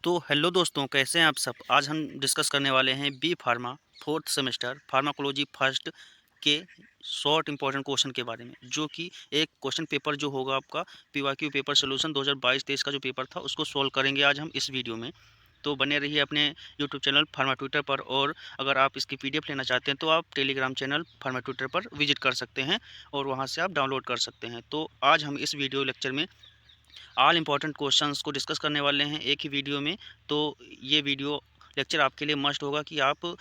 तो हेलो दोस्तों, कैसे हैं आप सब। आज हम डिस्कस करने वाले हैं B pharma fourth semester pharmacology first के शॉर्ट इंपॉर्टेंट क्वेश्चन के बारे में, जो कि एक क्वेश्चन पेपर जो होगा आपका पीवाईक्यू पेपर सोल्यूशन 2022-23 का जो पेपर था उसको सॉल्व करेंगे आज हम इस वीडियो में। तो बने रहिए अपने यूट्यूब चैनल फार्मा ट्विटर पर, और अगर आप इसकी पीडीएफ लेना चाहते हैं तो आप टेलीग्राम चैनल फार्मा ट्विटर पर विजिट कर सकते हैं और वहां से आप डाउनलोड कर सकते हैं। तो आज हम इस वीडियो लेक्चर में ऑल इंपॉर्टेंट क्वेश्चंस को डिस्कस करने वाले हैं एक ही वीडियो में। तो ये वीडियो लेक्चर आपके लिए मस्ट होगा कि आप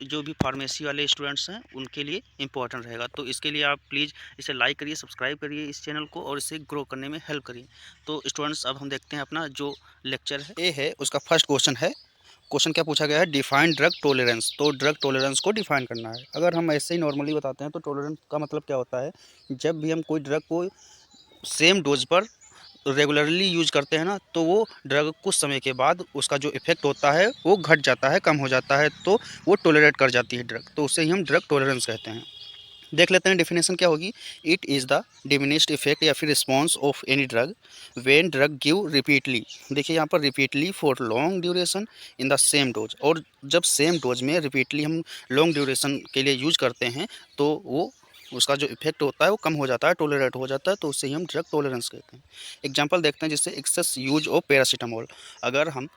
जो भी फार्मेसी वाले स्टूडेंट्स हैं उनके लिए इम्पोर्टेंट रहेगा। तो इसके लिए आप प्लीज़ इसे लाइक करिए, सब्सक्राइब करिए इस चैनल को और इसे ग्रो करने में हेल्प करिए। तो स्टूडेंट्स, अब हम देखते हैं अपना जो लेक्चर है ये है, उसका फर्स्ट क्वेश्चन है। क्वेश्चन क्या पूछा गया है? Define drug tolerance. तो ड्रग टॉलरेंस को डिफाइन करना है। अगर हम ऐसे ही नॉर्मली बताते हैं तो टॉलरेंस का मतलब क्या होता है? जब भी हम कोई ड्रग को सेम डोज पर रेगुलरली यूज करते हैं ना, तो वो ड्रग कुछ समय के बाद उसका जो इफेक्ट होता है वो घट जाता है, कम हो जाता है, तो वो टॉलरेट कर जाती है ड्रग, तो उसे ही हम ड्रग टॉलरेंस कहते हैं। देख लेते हैं डेफिनेशन क्या होगी। It is the diminished effect या फिर response of any drug when drug give repeatedly. देखिए यहाँ पर repeatedly for long duration in the same dose, और जब सेम डोज में रिपीटली हम लॉन्ग ड्यूरेशन के लिए यूज करते हैं तो वो उसका जो इफेक्ट होता है वो कम हो जाता है, टॉलरेट हो जाता है, तो उससे ही हम ड्रग टॉलरेंस कहते हैं। एग्जांपल देखते हैं, जैसे एक्सेस यूज ऑफ पैरासीटामोल। अगर हम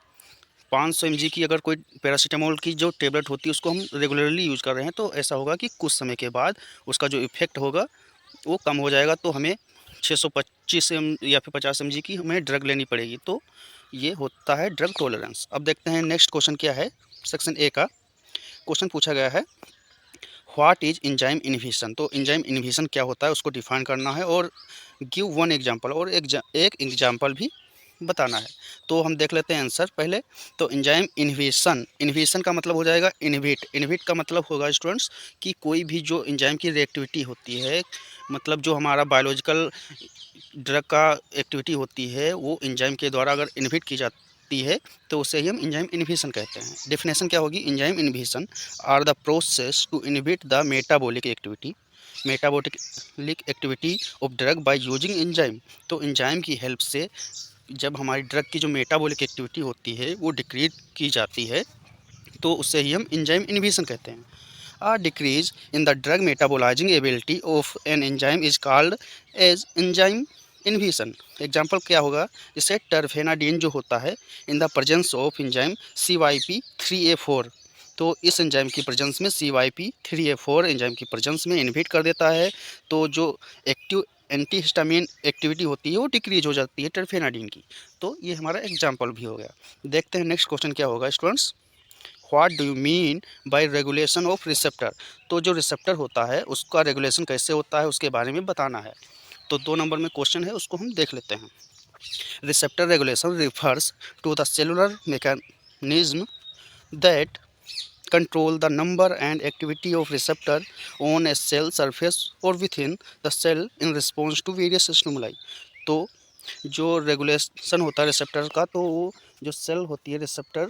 500 mg की अगर कोई पैरासीटामोल की जो टेबलेट होती है उसको हम रेगुलरली यूज़ कर रहे हैं, तो ऐसा होगा कि कुछ समय के बाद उसका जो इफेक्ट होगा वो कम हो जाएगा, तो हमें 625 या फिर 50 mg की हमें ड्रग लेनी पड़ेगी। तो ये होता है ड्रग टॉलरेंस। अब देखते हैं नेक्स्ट क्वेश्चन क्या है। सेक्शन ए का क्वेश्चन पूछा गया है, व्हाट इज एंजाइम इनहिबिशन। तो एंजाइम इनहिबिशन क्या होता है उसको डिफाइन करना है, और गिव वन एग्जांपल, और एक एग्जांपल भी बताना है। तो हम देख लेते हैं आंसर पहले। तो एंजाइम इनहिबिशन, इनहिबिशन का मतलब हो जाएगा इनहिबिट। इनहिबिट का मतलब होगा स्टूडेंट्स कि कोई भी जो एंजाइम की रिएक्टिविटी होती है, मतलब जो हमारा बायोलॉजिकल ड्रग का एक्टिविटी होती है वो एंजाइम के द्वारा अगर इनहिबिट की जाती है तो उसे ही हम एंजाइम इनहिबिशन कहते हैं। डेफिनेशन क्या होगी? Enzyme inhibition are the process to inhibit the metabolic activity of drug by using enzyme. तो एंजाइम की हेल्प से जब हमारी ड्रग की जो मेटाबॉलिक एक्टिविटी होती है वो डिक्रीज की जाती है, तो उससे ही हम एंजाइम इनहिबिशन कहते हैं। A decrease in the drug metabolizing ability of an enzyme is called as enzyme inhibition। Example क्या होगा? जैसे टर्फेनाडीन जो होता है in the presence of enzyme CYP3A4। तो इस एंजाइम की प्रेजेंस में CYP3A4 एंजाइम की प्रेजेंस में इनहिबिट कर देता है, तो जो एक्टिव एंटीहिस्टामिन एक्टिविटी होती है वो डिक्रीज हो जाती है टर्फेनाडीन की। तो ये हमारा एग्जाम्पल भी हो गया। देखते हैं नेक्स्ट क्वेश्चन क्या होगा students. What do you mean by regulation of receptor. तो जो रिसेप्टर होता है उसका रेगुलेशन कैसे होता है उसके बारे में बताना है। तो 2 नंबर में क्वेश्चन है, उसको हम देख लेते हैं। Receptor regulation refers to the cellular mechanism that control the number and activity of receptor on a cell surface or within the cell in response to various stimuli। तो जो रेगुलेशन होता है रिसेप्टर का, तो वो जो सेल होती है रिसेप्टर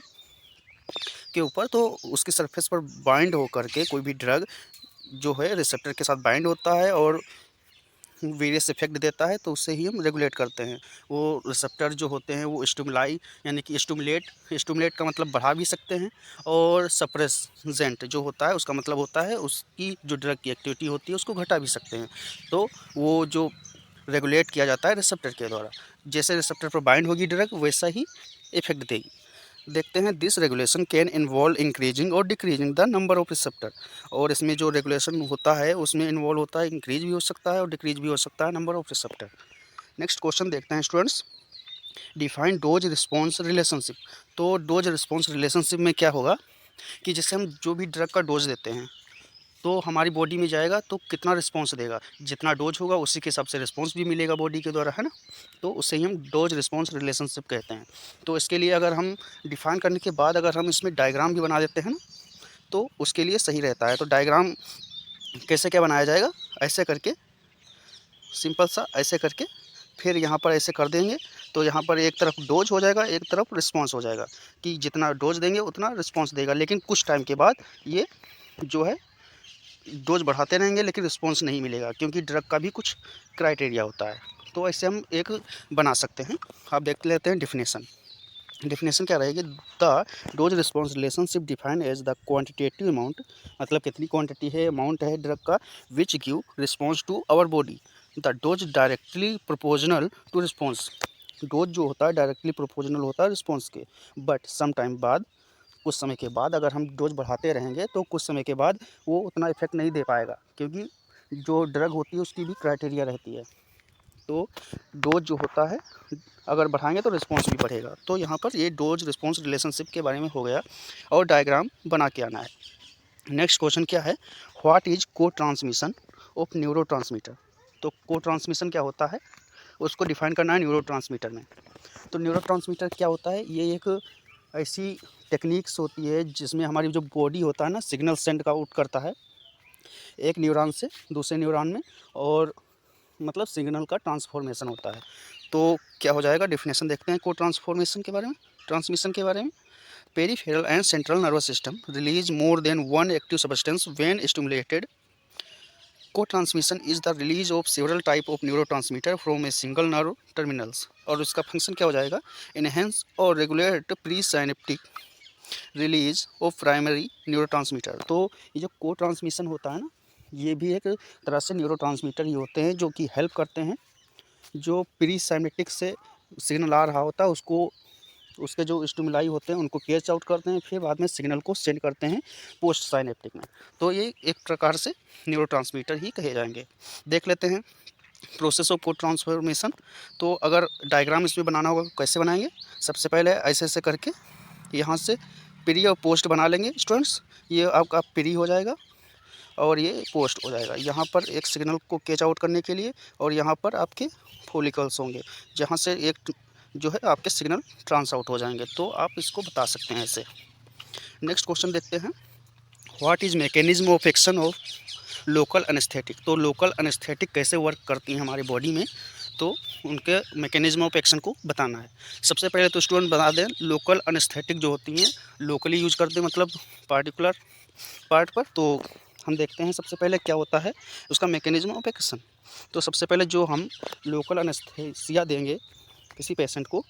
के ऊपर, तो उसकी सरफेस पर बाइंड होकर के कोई भी ड्रग जो है रिसेप्टर के साथ बाइंड होता है और वेरियस इफेक्ट देता है, तो उससे ही हम रेगुलेट करते हैं। वो रिसेप्टर जो होते हैं वो स्टिमुलाई यानी कि स्टिमुलेट का मतलब बढ़ा भी सकते हैं, और सप्रेसेंट जो होता है उसका मतलब होता है उसकी जो ड्रग की एक्टिविटी होती है उसको घटा भी सकते हैं। तो वो जो रेगुलेट किया जाता है रिसेप्टर के द्वारा, जैसे रिसेप्टर पर बाइंड होगी ड्रग वैसा ही इफेक्ट देगी। देखते हैं this regulation can involve increasing और decreasing the number of receptor. और इसमें जो रेगुलेशन होता है उसमें इन्वॉल्व होता है, इंक्रीज भी हो सकता है और डिक्रीज भी हो सकता है number of receptor. Next question देखते हैं students. Define dose response relationship. तो डोज रिस्पॉन्स रिलेशनशिप में क्या होगा कि जैसे हम जो भी ड्रग का डोज देते हैं तो हमारी बॉडी में जाएगा तो कितना रिस्पॉन्स देगा, जितना डोज होगा उसी के हिसाब से रिस्पॉन्स भी मिलेगा बॉडी के द्वारा, है ना। तो उससे ही हम डोज रिस्पॉन्स रिलेशनशिप कहते हैं। तो इसके लिए अगर हम डिफाइन करने के बाद अगर हम इसमें डायग्राम भी बना देते हैं ना, तो उसके लिए सही रहता है। तो डायग्राम कैसे क्या बनाया जाएगा? ऐसे करके, सिंपल सा ऐसे करके, फिर यहाँ पर ऐसे कर देंगे, तो यहाँ पर एक तरफ डोज हो जाएगा एक तरफ रिस्पॉन्स हो जाएगा, कि जितना डोज देंगे उतना रिस्पॉन्स देगा, लेकिन कुछ टाइम के बाद ये जो है डोज बढ़ाते रहेंगे लेकिन रिस्पॉन्स नहीं मिलेगा, क्योंकि ड्रग का भी कुछ क्राइटेरिया होता है। तो ऐसे हम एक बना सकते हैं। आप देख लेते हैं डेफिनेशन। डेफिनेशन क्या रहेगी, the dose response relationship define as the quantitative amount, मतलब कितनी क्वांटिटी है, अमाउंट है ड्रग का, which give response to our body. The dose directly proportional to response, dose जो होता है डायरेक्टली प्रोपोर्शनल होता है रिस्पॉन्स के, बट सम टाइम बाद, कुछ समय के बाद अगर हम डोज बढ़ाते रहेंगे तो कुछ समय के बाद वो उतना इफेक्ट नहीं दे पाएगा, क्योंकि जो ड्रग होती है उसकी भी क्राइटेरिया रहती है। तो डोज जो होता है अगर बढ़ाएंगे तो रिस्पॉन्स भी बढ़ेगा। तो यहाँ पर ये डोज रिस्पॉन्स रिलेशनशिप के बारे में हो गया, और डायग्राम बना के आना है। नेक्स्ट क्वेश्चन क्या है, व्हाट इज को ट्रांसमिशन ऑफ न्यूरो ट्रांसमीटर। तो को ट्रांसमिशन क्या होता है, उसको डिफाइन करना है न्यूरो ट्रांसमीटर में। तो न्यूरो ट्रांसमीटर क्या होता है, ये एक ऐसी टेक्निक्स होती है जिसमें हमारी जो बॉडी होता है ना, सिग्नल सेंड का आउट करता है एक न्यूरॉन से दूसरे न्यूरॉन में, और मतलब सिग्नल का ट्रांसफॉर्मेशन होता है। तो क्या हो जाएगा, डेफिनेशन देखते हैं को ट्रांसफॉर्मेशन के बारे में, ट्रांसमिशन के बारे में। Peripheral and central nervous system release more than one active substance when stimulated. Co transmission is the release of several type of neurotransmitter from a single nerve terminals. और उसका फंक्शन क्या हो जाएगा, इनहेंस और regulate presynaptic release of primary neurotransmitter. तो ये जो को ट्रांसमिशन होता है ना, ये भी एक तरह से न्यूरोट्रांसमीटर ही होते हैं जो कि हेल्प करते हैं, जो प्री साइनेप्टिक से सिग्नल आ रहा होता है उसको, उसके जो स्टिमुलाई होते हैं उनको कैच आउट करते हैं, फिर बाद में सिग्नल को सेंड करते हैं पोस्ट साइनेप्टिक में। तो ये एक प्रकार से न्यूरोट्रांसमीटर ही कहे जाएंगे। देख लेते हैं प्रोसेस ऑफ को ट्रांसफॉर्मेशन। तो अगर डायग्राम इसमें बनाना होगा कैसे बनाएंगे, सबसे पहले ऐसे ऐसे करके यहाँ से प्री और पोस्ट बना लेंगे स्टूडेंट्स। ये आपका प्री हो जाएगा और ये पोस्ट हो जाएगा। यहाँ पर एक सिग्नल को कैच आउट करने के लिए, और यहाँ पर आपके फॉलिकल्स होंगे जहाँ से एक जो है आपके सिग्नल ट्रांस आउट हो जाएंगे। तो आप इसको बता सकते हैं ऐसे। नेक्स्ट क्वेश्चन देखते हैं, what is mechanism of action of local anaesthetic. तो लोकल एनेस्थेटिक कैसे वर्क करती हैं हमारी बॉडी में, तो उनके मैकेनिज्म ऑफ एक्शन को बताना है। सबसे पहले तो स्टूडेंट बता दें, लोकल एनेस्थेटिक जो होती हैं लोकली यूज करते हैं, मतलब पार्टिकुलर पार्ट पर। तो हम देखते हैं सबसे पहले क्या होता है उसका मैकेनिज्म ऑफ एक्शन। तो सबसे पहले जो हम लोकल एनेस्थेसिया देंगे किसी पेशेंट को,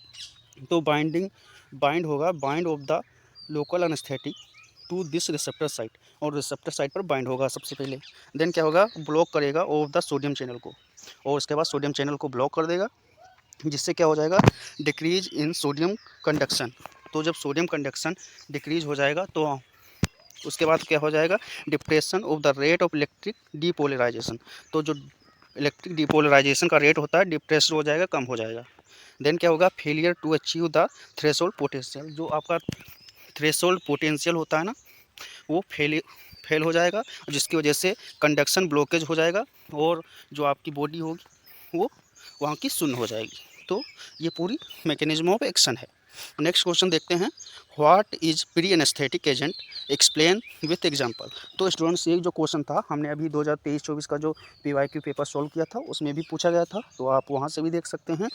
तो बाइंड होगा, bind of the local anaesthetic to this receptor site, और रिसेप्टर साइट पर बाइंड होगा सबसे पहले। देन क्या होगा, ब्लॉक करेगा ऑफ द सोडियम चैनल को, और उसके बाद सोडियम चैनल को ब्लॉक कर देगा, जिससे क्या हो जाएगा, डिक्रीज इन सोडियम कंडक्शन। तो जब सोडियम कंडक्शन डिक्रीज हो जाएगा तो उसके बाद क्या हो जाएगा, depression of the rate of electric depolarization. तो जो इलेक्ट्रिक डीपोलराइजेशन का रेट होता है डिप्रेस हो जाएगा, कम हो जाएगा। देन क्या होगा, failure to achieve the threshold potential. जो आपका थ्रेशोल्ड पोटेंशियल होता है ना, वो फेल हो जाएगा, जिसकी वजह से कंडक्शन ब्लॉकेज हो जाएगा, और जो आपकी बॉडी होगी वो वहाँ की शून्य हो जाएगी। तो ये पूरी मैकेनिज्म ऑफ एक्शन है। नेक्स्ट क्वेश्चन देखते हैं, what is pre anaesthetic agent, explain with example. तो स्टूडेंट्स ये जो क्वेश्चन था हमने अभी 2023-24 का जो PYQ पेपर सॉल्व किया था उसमें भी पूछा गया था, तो आप वहाँ से भी देख सकते हैं,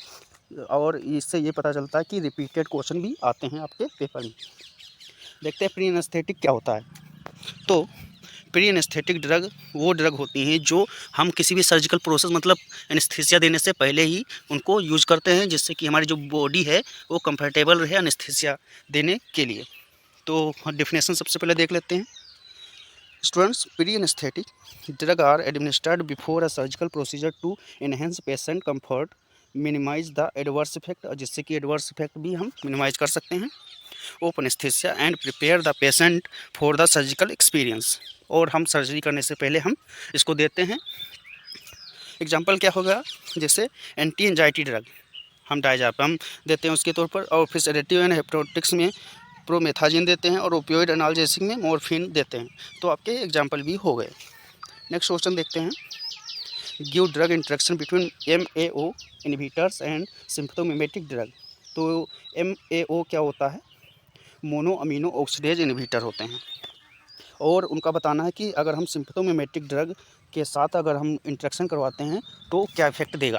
और इससे ये पता चलता है कि रिपीटेड क्वेश्चन भी आते हैं आपके पेपर में। देखते हैं प्री एनेस्थेटिक क्या होता है। तो प्री एनेस्थेटिक ड्रग वो ड्रग होती हैं जो हम किसी भी सर्जिकल प्रोसेस, मतलब एनेस्थीसिया देने से पहले ही उनको यूज करते हैं, जिससे कि हमारी जो बॉडी है वो कंफर्टेबल रहे एनेस्थीसिया देने के लिए। तो डेफिनेशन सबसे पहले देख लेते हैं students. Pre anaesthetic drug are administered before a surgical procedure to enhance patient comfort, minimise the adverse effect, जिससे कि एडवर्स इफेक्ट भी हम मिनिमाइज कर सकते हैं of anaesthesia, and prepare the patient for the surgical experience. और हम surgery करने से पहले हम इसको देते हैं। एग्जांपल क्या होगा, जैसे एंटी एंजाइटी ड्रग हम डायजापाम देते हैं उसके तौर पर, और फिर सेडेटिव एंड हेप्टोटिक्स में प्रोमेथाजिन देते हैं, और ओपियोइड एनाल्जेसिक में मॉर्फिन देते हैं। तो आपके एग्जाम्पल भी हो गए। नेक्स्ट क्वेश्चन देखते हैं, give drug interaction between MAO inhibitors and sympathomimetic drug. तो MAO क्या होता है, मोनो अमीनो ऑक्सीडेज इनहिबिटर होते हैं, और उनका बताना है कि अगर हम सिम्पथोमिमेटिक ड्रग के साथ अगर हम इंट्रैक्शन करवाते हैं तो क्या इफेक्ट देगा।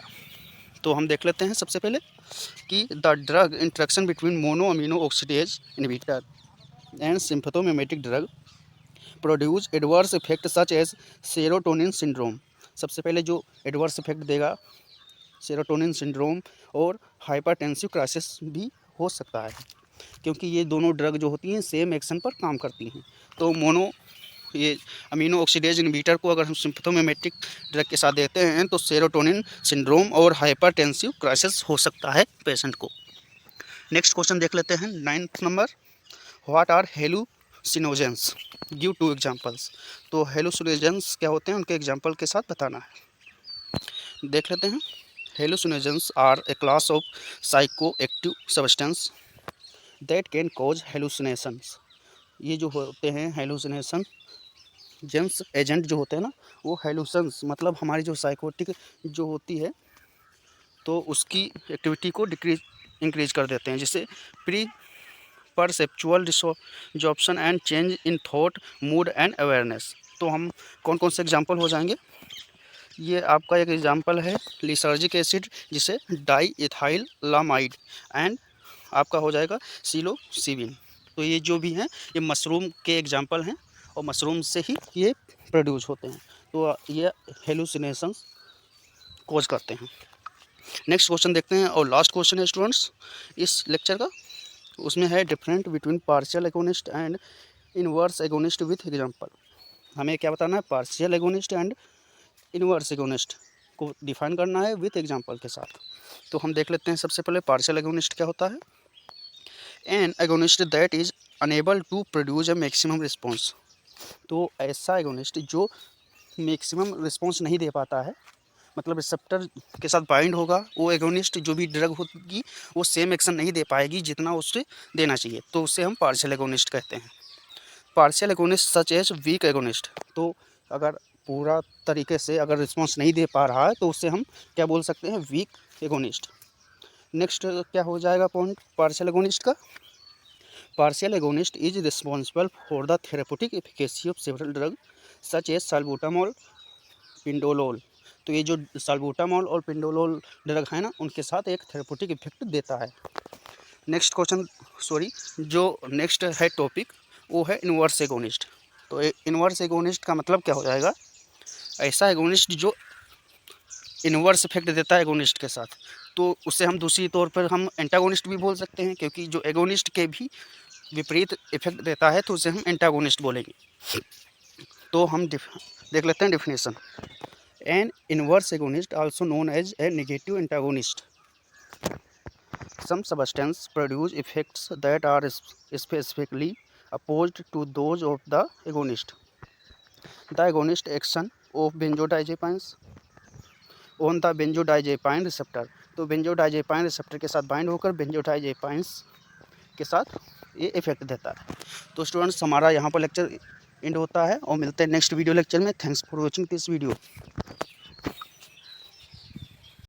तो हम देख लेते हैं सबसे पहले कि the drug interaction between mono amino oxidase inhibitor and sympathomimetic drug produce adverse effect such as serotonin syndrome. सबसे पहले जो एडवर्स इफेक्ट देगा सेरोटोनिन सिंड्रोम, और हाइपरटेंसिव क्राइसिस भी हो सकता है। क्योंकि ये दोनों ड्रग जो होती हैं सेम एक्शन पर काम करती हैं। तो ये अमीनो ऑक्सीडेज इनहिबिटर को अगर हम सिम्पथोमिमेटिक ड्रग के साथ देते हैं तो सेरोटोनिन सिंड्रोम और हाइपरटेंसिव क्राइसिस हो सकता है पेशेंट को। नेक्स्ट क्वेश्चन देख लेते हैं 9th number, what are hallucinogens, give 2 examples. तो हेलुसिनोजेंस क्या होते हैं उनके एग्जांपल के साथ बताना है। देख लेते हैं। Hallucinogens are a class of psychoactive substance that can cause hallucinations. ये जो होते हैं हेलुसिनेशन जेंस एजेंट जो होते हैं ना, वो हेलुसन्स मतलब हमारी जो साइकोटिक जो होती है तो उसकी एक्टिविटी को इंक्रीज कर देते हैं, जिससे pre perceptual desorption and change in thought mood and awareness. तो हम कौन कौन से एग्जांपल हो जाएंगे। ये आपका एक एग्जांपल है लिसर्जिक एसिड, जिसे डाई इथाइल लामाइड, एंड आपका हो जाएगा सिलोसिबिन। तो ये जो भी हैं ये मशरूम के एग्जांपल हैं और मशरूम से ही ये प्रोड्यूस होते हैं। तो ये हेलुसिनेशंस कोज करते हैं। नेक्स्ट क्वेश्चन देखते हैं और लास्ट क्वेश्चन है स्टूडेंट्स इस लेक्चर का। उसमें है different between partial agonist and inverse agonist with example. हमें क्या बताना है, partial agonist and inverse agonist को डिफाइन करना है विथ एग्जांपल के साथ। तो हम देख लेते हैं सबसे पहले पार्शियल एगोनिस्ट क्या होता है। An agonist that is unable to produce a maximum response. तो ऐसा एगोनिस्ट जो मैक्सिमम रिस्पॉन्स नहीं दे पाता है, मतलब रिसेप्टर के साथ बाइंड होगा, वो एगोनिस्ट जो भी ड्रग होगी वो सेम एक्शन नहीं दे पाएगी जितना उससे देना चाहिए, तो उससे हम पार्शियल एगोनिस्ट कहते हैं। Partial agonist such as weak agonist. तो अगर पूरा तरीके से अगर रिस्पॉन्स नहीं दे पा रहा है तो उससे हम क्या बोल सकते हैं, वीक एगोनिस्ट। नेक्स्ट क्या हो जाएगा पॉइंट पार्शियल एगोनिस्ट का। Partial agonist is responsible for the therapeutic efficacy of several drug such as salbutamol, pindolol. तो ये जो साल्बुटामोल और पिंडोलोल ड्रग है ना, उनके साथ एक थेरेप्यूटिक इफेक्ट देता है। नेक्स्ट क्वेश्चन जो नेक्स्ट है टॉपिक वो है इनवर्स एगोनिस्ट। तो इनवर्स एगोनिस्ट का मतलब क्या हो जाएगा, ऐसा एगोनिस्ट जो इनवर्स इफेक्ट देता है एगोनिस्ट के साथ। तो उससे हम दूसरी तौर पर हम एंटागोनिस्ट भी बोल सकते हैं, क्योंकि जो एगोनिस्ट के भी विपरीत इफेक्ट देता है तो उसे हम एंटागोनिस्ट बोलेंगे। तो हम देख लेते हैं definition. An inverse agonist also known as a negative antagonist. Some substance produce effects that are specifically opposed to those of the agonist. The agonist action of benzodiazepines on the benzodiazepine receptor। तो benzodiazepine receptor के साथ bind होकर benzodiazepines के साथ ये effect देता है। तो स्टूडेंट्स हमारा यहाँ पर लेक्चर एंड होता है और मिलते हैं नेक्स्ट वीडियो लेक्चर में। Thanks for watching this video.